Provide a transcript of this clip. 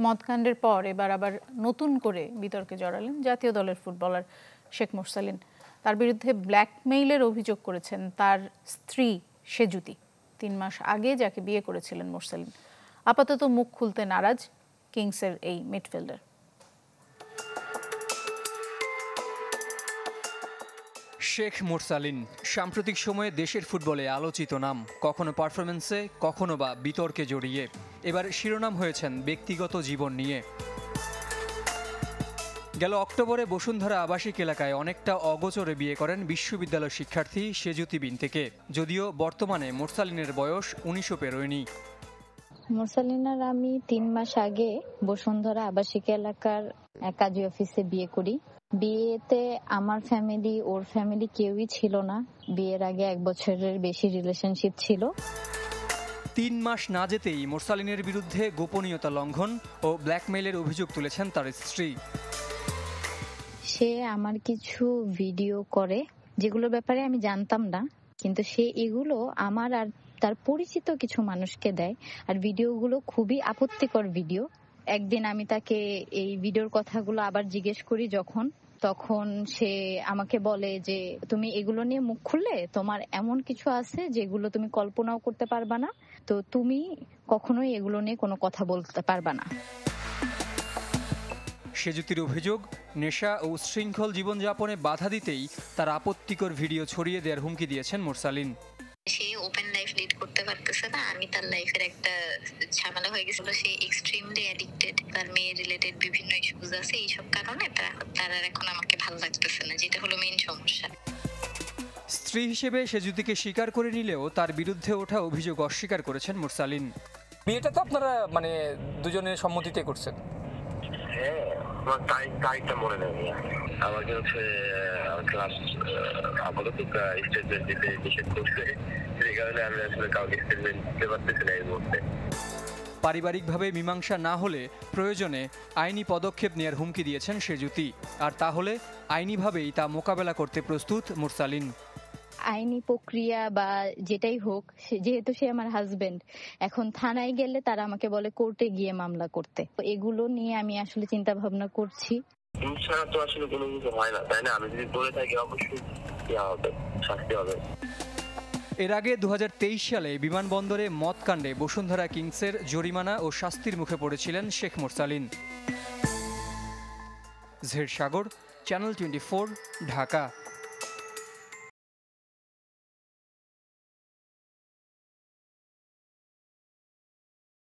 মদকাণ্ডের পর এবার আবার নতুন করে বিতর্কে জড়ালেন জাতীয় দলের ফুটবলার শেখ মোরসালিন। তার বিরুদ্ধে ব্ল্যাকমেইলের অভিযোগ করেছেন তার স্ত্রী সেজুতি। 3 মাস আগে যাকে বিয়ে করেছিলেন মোরসালিন। আপাতত মুখ খুলতে নারাজ কিংসের এই মিডফিল্ডার। শেখ মোরসালিন সাম্প্রতিক সময়ে দেশের ফুটবলে আলোচিত নাম, কখনো পারফরমেন্সে, কখনো বা বিতর্কে জড়িয়ে। এবার শিরোনাম হয়েছেন ব্যক্তিগত জীবন নিয়ে। গেল অক্টোবরে বসুন্ধরা আবাসিক এলাকায় অনেকটা অগোচরে বিয়ে করেন বিশ্ববিদ্যালয় শিক্ষার্থী সেজুতি বিনতেকে। যদিও বর্তমানে মোরসালিনের বয়স 19ও পেরোয়নি। মোরসালিনার আমি 3 মাস আগে বসুন্ধরা আবাসিক এলাকার কাজী অফিসে বিয়ে করি। বিয়েতে আমার ফ্যামিলি ওর ফ্যামিলি কেউই ছিল না। বিয়ের আগে 1 বছরের বেশি রিলেশনশিপ ছিল। 3 মাস না যেতেই মোরসালিনের বিরুদ্ধে গোপনীয়তা লঙ্ঘন ও ব্ল্যাকমেইলের অভিযোগ তুলেছেন তার স্ত্রী। সে আমার কিছু ভিডিও করে যেগুলোর ব্যাপারে আমি জানতাম না, কিন্তু সে এগুলো আমার আর তার পরিচিত কিছু মানুষকে দেয়। আর ভিডিওগুলো খুবই আপত্তিকর ভিডিও। একদিন আমি তাকে এই ভিডিওর কথাগুলো আবার জিজ্ঞেস করি তখন সে আমাকে বলে যে তুমি এগুলো নিয়ে মুখ খুললে তোমার এমন কিছু আছে যেগুলো তুমি কল্পনাও করতে পারবা না, তো তুমি কখনোই এগুলো নিয়ে কোনো কথা বলতে পারবা না। সেজুতির অভিযোগ, নেশা ও উচ্ছৃঙ্খল জীবনযাপনে বাধা দিতেই তার আপত্তিকর ভিডিও ছড়িয়ে দেওয়ার হুমকি দিয়েছেন মোরসালিন। সে ওপেন লাইফ লিড করতে পারতেছে না, আমি তার লাইফের একটা ঝামেলা হয়ে গেছিল। সে এক্সট্রিমলি অ্যাডিক্টেড, তার মেয়ে রিলেটেড বিভিন্ন ইস্যুস আছে। এইসব কারণে তার এখন আমাকে ভালো লাগতেছে না, যেটা হলো মেইন সমস্যা। স্ত্রী হিসেবে সেজুতিকে স্বীকার করে নিলেও তার বিরুদ্ধে ওঠা অভিযোগ অস্বীকার করেছেন মোরসালিন। বিয়েটা তো আপনারা মানে দুজনের সম্মতিতে করছেন? হ্যাঁ, আমার তারিখটা মনে নেই। আমাকে হচ্ছে ক্লাস আপাতত স্টেটমেন্ট দিতে নিষেধ করছে, সেই কারণে আমি আসলে কাউকে স্টেটমেন্ট দিতে পারতেছি না এই মুহূর্তে। পারিবারিকভাবে মীমাংসা না হলে প্রয়োজনে আইনি পদক্ষেপ নেওয়ার হুমকি দিয়েছেন সেজুতি। আর তাহলে আইনিভাবেই তা মোকাবেলা করতে প্রস্তুত মোরসালিন। আইনি প্রক্রিয়া বা যেটাই হোক, যেহেতু সে আমার হাজবেন্ড, এখন থানায় গেলে তারা আমাকে বলে কোর্টে গিয়ে মামলা করতে। এগুলো নিয়ে আমি আসলে চিন্তা ভাবনা করছি। ইনশাআল্লাহ তো আসলে কোনো কিছু হয় না, তাই না? আমি যদি বলে থাকি অবশ্যই শাস্তি হবে। এর আগে 2023 সালে বিমানবন্দরে মদকাণ্ডে বসুন্ধরা কিংসের জরিমানা ও শাস্তির মুখে পড়েছিলেন শেখ মোরসালিন। জেড সাগর, চ্যানেল 24, ঢাকা।